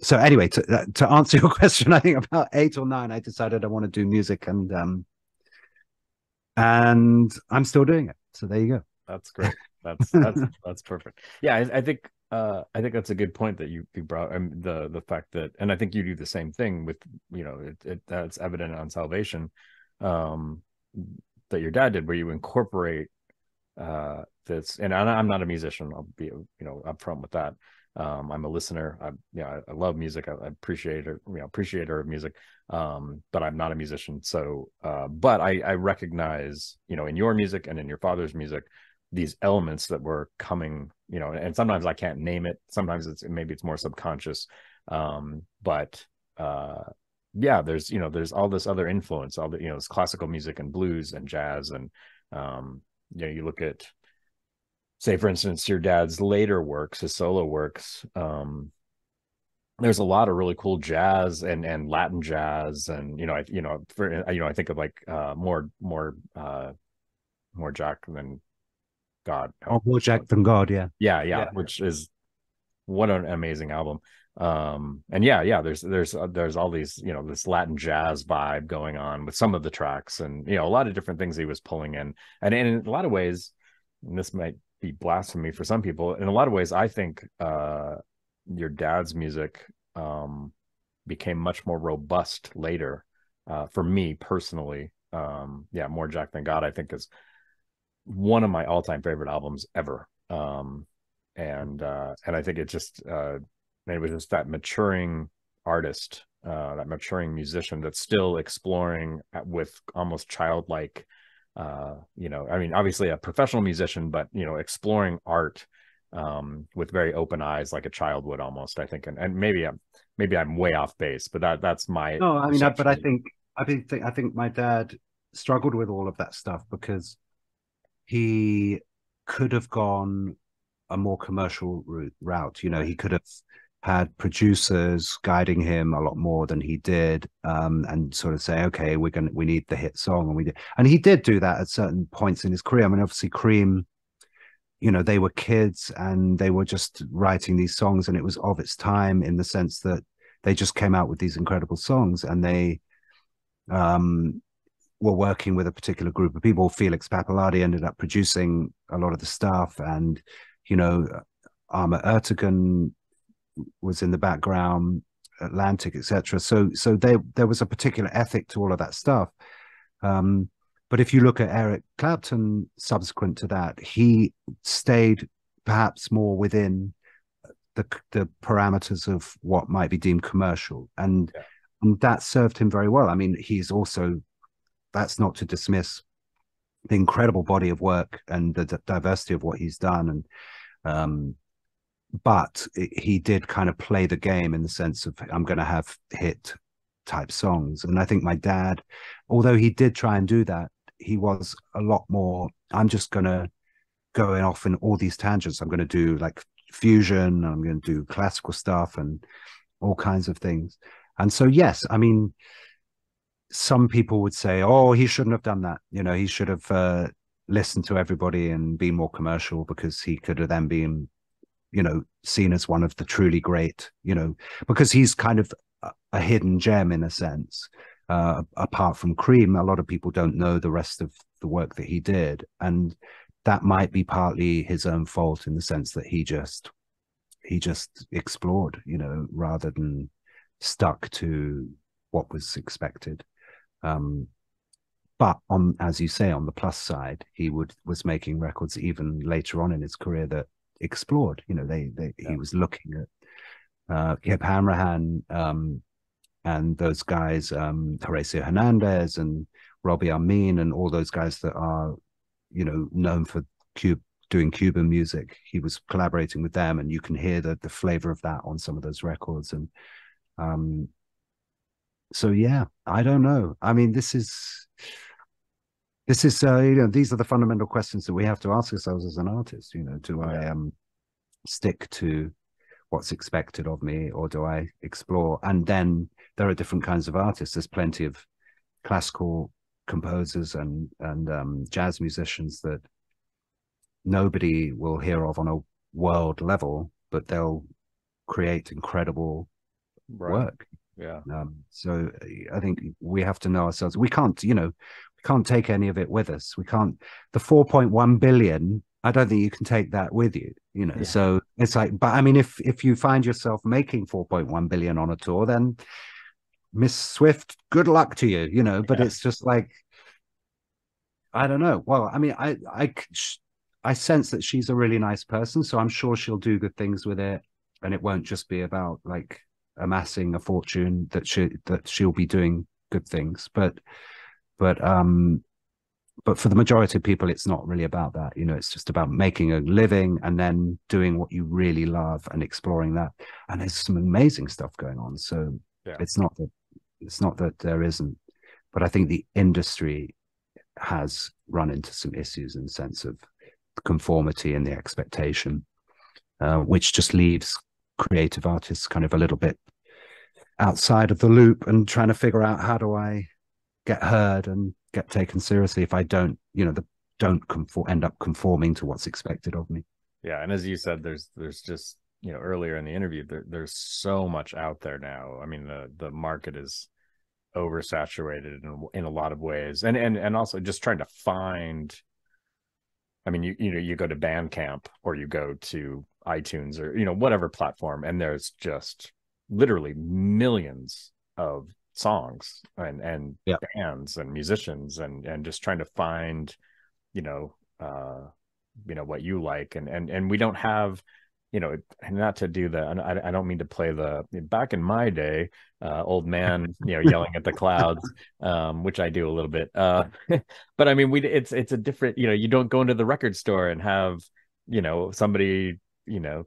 So anyway, to answer your question, I think about 8 or 9, I decided I want to do music, and I'm still doing it. So there you go. That's great. That's perfect. Yeah, I think that's a good point that you brought. The fact that, and I think you do the same thing with, that's evident on Salvation, that your dad did, where you incorporate this. And I'm not a musician. I'll be upfront with that. I'm a listener. I love music. I appreciate it. Appreciator of music. But I'm not a musician. So, but I recognize, in your music and in your father's music, these elements that were coming, and sometimes I can't name it. Sometimes maybe it's more subconscious. But there's all this other influence, all the, this classical music and blues and jazz. And, you look at, say, for instance, your dad's later works, his solo works, there's a lot of really cool jazz and Latin jazz. And, I think of like, more Jack than God. More Jack than God. Yeah. Which is, what an amazing album. And there's all these, this Latin jazz vibe going on with some of the tracks, and a lot of different things he was pulling in. And in a lot of ways, and this might be blasphemy for some people, in a lot of ways I think your dad's music became much more robust later, for me personally, yeah, More Jack Than God, I think is one of my all-time favorite albums ever. And I think it was just that maturing artist, that maturing musician that's still exploring with almost childlike, I mean, obviously a professional musician, but exploring art with very open eyes, like a child would almost, I think. And maybe I'm way off base, but that's my No, I mean, but perception. I think my dad struggled with all of that stuff because he could have gone a more commercial route. You know, he could have had producers guiding him a lot more than he did, and sort of say, okay, we need the hit song, and he did do that at certain points in his career. I mean, obviously, Cream, they were kids and they were just writing these songs, and it was of its time in the sense that they just came out with these incredible songs, and they were working with a particular group of people. Felix Pappalardi ended up producing a lot of the stuff, and Arma Ertegun was in the background, Atlantic, etc. So there was a particular ethic to all of that stuff. But if you look at Eric Clapton, subsequent to that, he stayed perhaps more within the parameters of what might be deemed commercial, and that served him very well. I mean, that's not to dismiss the incredible body of work and the diversity of what he's done, and but he did kind of play the game in the sense of, I'm going to have hit type songs. And I think my dad, although he did try and do that, he was a lot more, I'm just going to go off in all these tangents. I'm going to do like fusion, I'm going to do classical stuff and all kinds of things. And so, yes, I mean, some people would say, oh, he shouldn't have done that. He should have listened to everybody and be more commercial, because he could have then been, seen as one of the truly great, because he's kind of a hidden gem in a sense. Apart from Cream, a lot of people don't know the rest of the work that he did. And that might be partly his own fault, in the sense that he just explored, rather than stuck to what was expected. But as you say, on the plus side, he was making records even later on in his career that explored. He was looking at Kip Hanrahan, and those guys, Horacio Hernandez and Robbie Amin, and all those guys that are, known for doing Cuban music. He was collaborating with them, and you can hear the flavor of that on some of those records. And so, yeah, I don't know. I mean, this is these are the fundamental questions that we have to ask ourselves as an artist. Do I stick to what's expected of me, or do I explore? And then there are different kinds of artists. There's plenty of classical composers and jazz musicians that nobody will hear of on a world level, but they'll create incredible work. Yeah. So I think we have to know ourselves. We can't take any of it with us. We can't. The 4.1 billion, I don't think you can take that with you. Yeah. So it's like, but I mean, if you find yourself making 4.1 billion on a tour, then Miss Swift, good luck to you. But it's just like, I don't know. Well, I mean, I sense that she's a really nice person, so I'm sure she'll do good things with it, and it won't just be about like amassing a fortune. That she'll be doing good things, but for the majority of people, it's not really about that. It's just about making a living and then doing what you really love and exploring that. And there's some amazing stuff going on. So it's not that there isn't, but I think the industry has run into some issues in the sense of the conformity and the expectation, which just leaves creative artists kind of a little bit outside of the loop and trying to figure out, how do I get heard and get taken seriously if I don't end up conforming to what's expected of me. Yeah, and as you said, there's just earlier in the interview, there's so much out there now. I mean, the market is oversaturated in a lot of ways, and also just trying to find. I mean, you go to Bandcamp or you go to iTunes or whatever platform, and there's just literally millions of songs and Yeah. bands and musicians and just trying to find, you know, what you like, and we don't have, not to do the, I don't mean to play the back in my day, old man, yelling at the clouds, which I do a little bit, but I mean, it's a different, you don't go into the record store and have, somebody,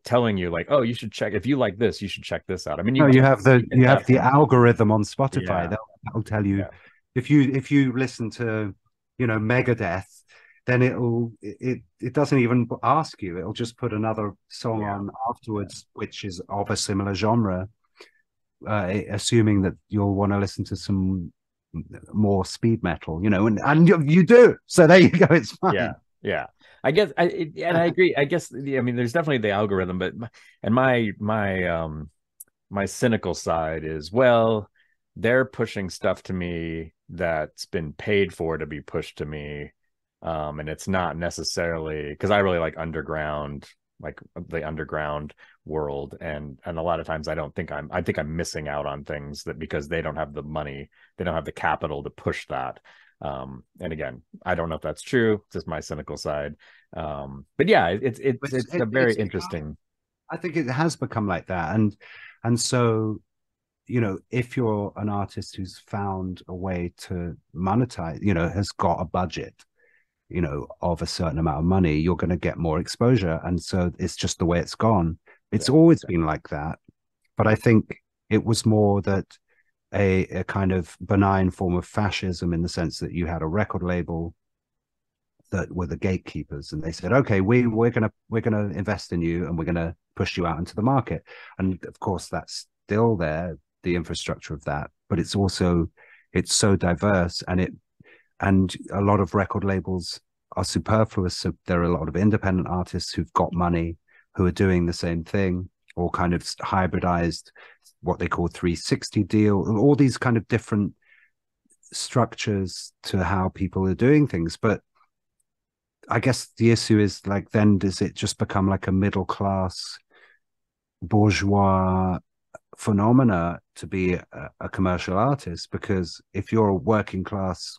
telling you like, oh, you should check, if you like this, you should check this out. I mean, No, you have the from, algorithm on Spotify yeah, that'll tell you, yeah, if you listen to, Megadeth, then it doesn't even ask you. It'll just put another song yeah, on afterwards, which is of a similar genre, assuming that you'll want to listen to some more speed metal, and you do. So there you go. It's yeah, fine. yeah. I guess and I agree. I guess, I mean, there's definitely the algorithm, but my cynical side is, well, they're pushing stuff to me that's been paid for to be pushed to me, and it's not necessarily, because I really like underground, like the underground world, and a lot of times I think I'm missing out on things that, because they don't have the money, they don't have the capital to push that. And again, I don't know if that's true, just my cynical side. But yeah, it's a very interesting. I think it has become like that, and so, if you're an artist who's found a way to monetize, has got a budget, of a certain amount of money, you're going to get more exposure, and so it's just the way it's gone. It's Yeah, always been like that, but I think it was more that a kind of benign form of fascism, in the sense that you had a record label that were the gatekeepers, and they said, okay, we're gonna invest in you, and we're gonna push you out into the market. And of course that's still there, the infrastructure of that, but it's so diverse, and a lot of record labels are superfluous. So there are a lot of independent artists who've got money, who are doing the same thing, or kind of hybridized, what they call 360 deal, all these kind of different structures to how people are doing things. But I guess the issue is, like, then does it just become like a middle class bourgeois phenomena to be a commercial artist? Because if you're a working class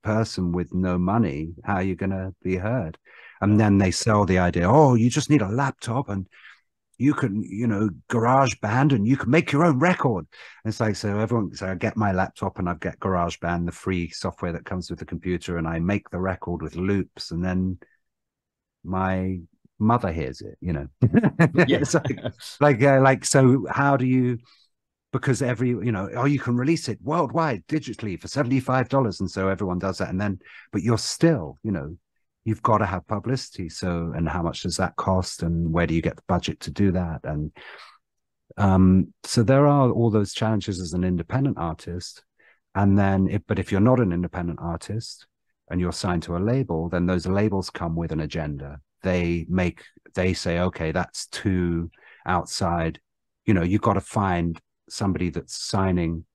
person with no money, how are you going to be heard? And yeah, then they sell the idea, oh, you just need a laptop and you can, garage band, and you can make your own record. And it's like, so I get my laptop and I get garage band, the free software that comes with the computer, and I make the record with loops, and then my mother hears it. yeah, It's like so how do you, because oh, you can release it worldwide digitally for $75, and so everyone does that, and then, but you're still, you've got to have publicity. So, and how much does that cost, and where do you get the budget to do that? And so there are all those challenges as an independent artist. And then but if you're not an independent artist and you're signed to a label, then those labels come with an agenda. They say, okay, that's too outside. You've got to find somebody that's signing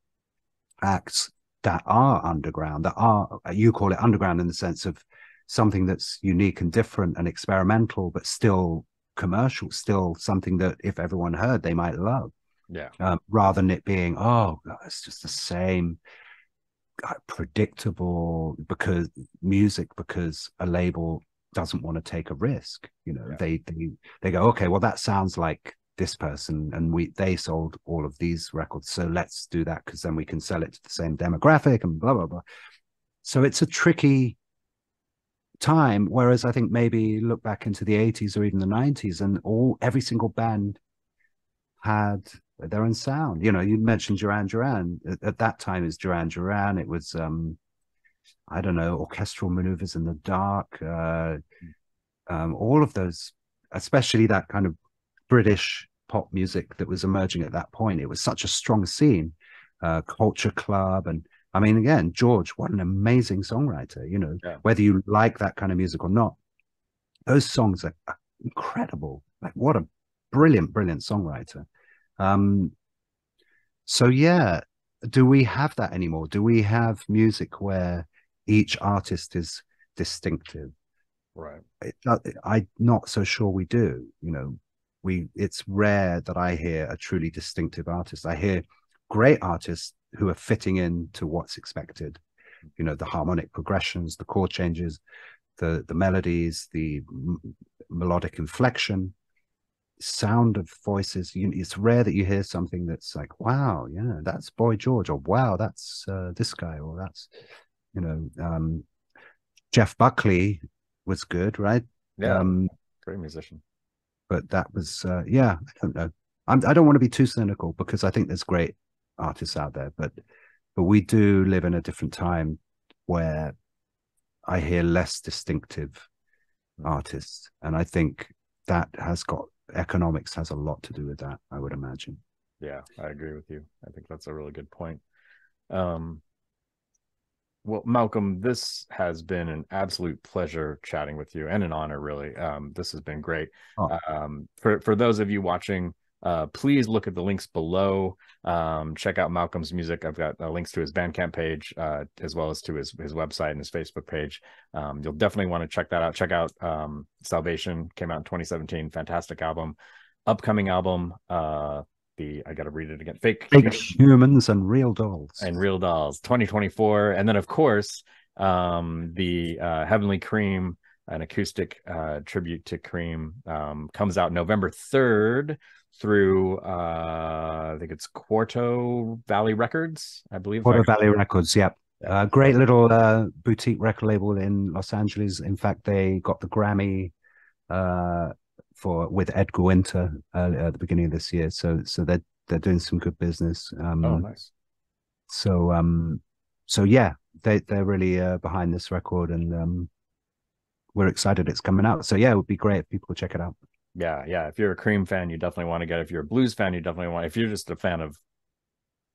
acts that are underground, that are, you call it underground in the sense of something that's unique and different and experimental, but still commercial, still something that if everyone heard, they might love. yeah, Rather than it being, oh God, it's just the same predictable because a label doesn't want to take a risk. yeah, They go, okay, well, that sounds like this person, and they sold all of these records, so let's do that, because then we can sell it to the same demographic and blah blah blah. So it's a tricky time. Whereas I think maybe look back into the 80s or even the 90s, and every single band had their own sound. You mentioned Duran Duran. At that time, is Duran Duran. It was I don't know, Orchestral Maneuvers in the Dark, all of those, especially that kind of British pop music that was emerging at that point. It was such a strong scene. Culture Club, and I mean, again, George, what an amazing songwriter. yeah, Whether you like that kind of music or not, those songs are incredible. Like, what a brilliant songwriter. So yeah, do we have that anymore? Do we have music where each artist is distinctive? right, I'm not so sure we do. It's rare that I hear a truly distinctive artist. I hear great artists who are fitting into what's expected. You know, the harmonic progressions, the chord changes, the melodies, the melodic inflection, sound of voices. It's rare that you hear something that's like, wow, yeah, that's Boy George, or wow, that's this guy, or that's, you know, Jeff Buckley was good, right? Yeah, great musician. But that was, yeah, I don't know. I don't want to be too cynical, because I think there's great artists out there, but we do live in a different time where I hear less distinctive artists, and I think that economics has a lot to do with that, I would imagine. Yeah, I agree with you. I think that's a really good point. Well, Malcolm, this has been an absolute pleasure chatting with you, and an honor, really. This has been great. Oh. For those of you watching, please look at the links below. Check out Malcolm's music. I've got links to his Bandcamp page, as well as to his website and his Facebook page. You'll definitely want to check that out. Check out Salvation, came out in 2017. Fantastic album. Upcoming album, I got to read it again. Fake Humans and Real Dolls. And Real Dolls, 2024. And then, of course, the Heavenly Cream, an acoustic tribute to Cream, comes out November 3rd through, I think it's Quarto Valley Records, I believe. Quarto Valley Records, yep. Great little boutique record label in Los Angeles. In fact, they got the Grammy with Edgar Winter at the beginning of this year, so they're doing some good business. Oh, nice. So yeah, they're really behind this record, and we're excited it's coming out. So yeah, it would be great if people check it out. Yeah. If you're a Cream fan, you definitely want to get it. If you're a blues fan, you definitely want. If you're just a fan of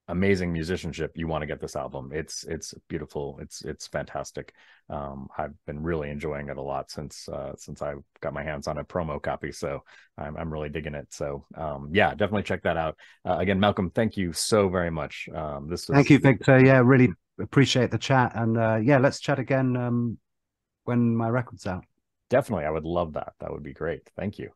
amazing musicianship, you want to get this album. It's beautiful. It's fantastic. I've been really enjoying it a lot since I got my hands on a promo copy, so I'm really digging it. So yeah, definitely check that out. Again, Malcolm, thank you so very much. Thank you, Victor. Yeah, really appreciate the chat, and yeah, let's chat again when my record's out. Definitely, I would love that. That would be great. Thank you.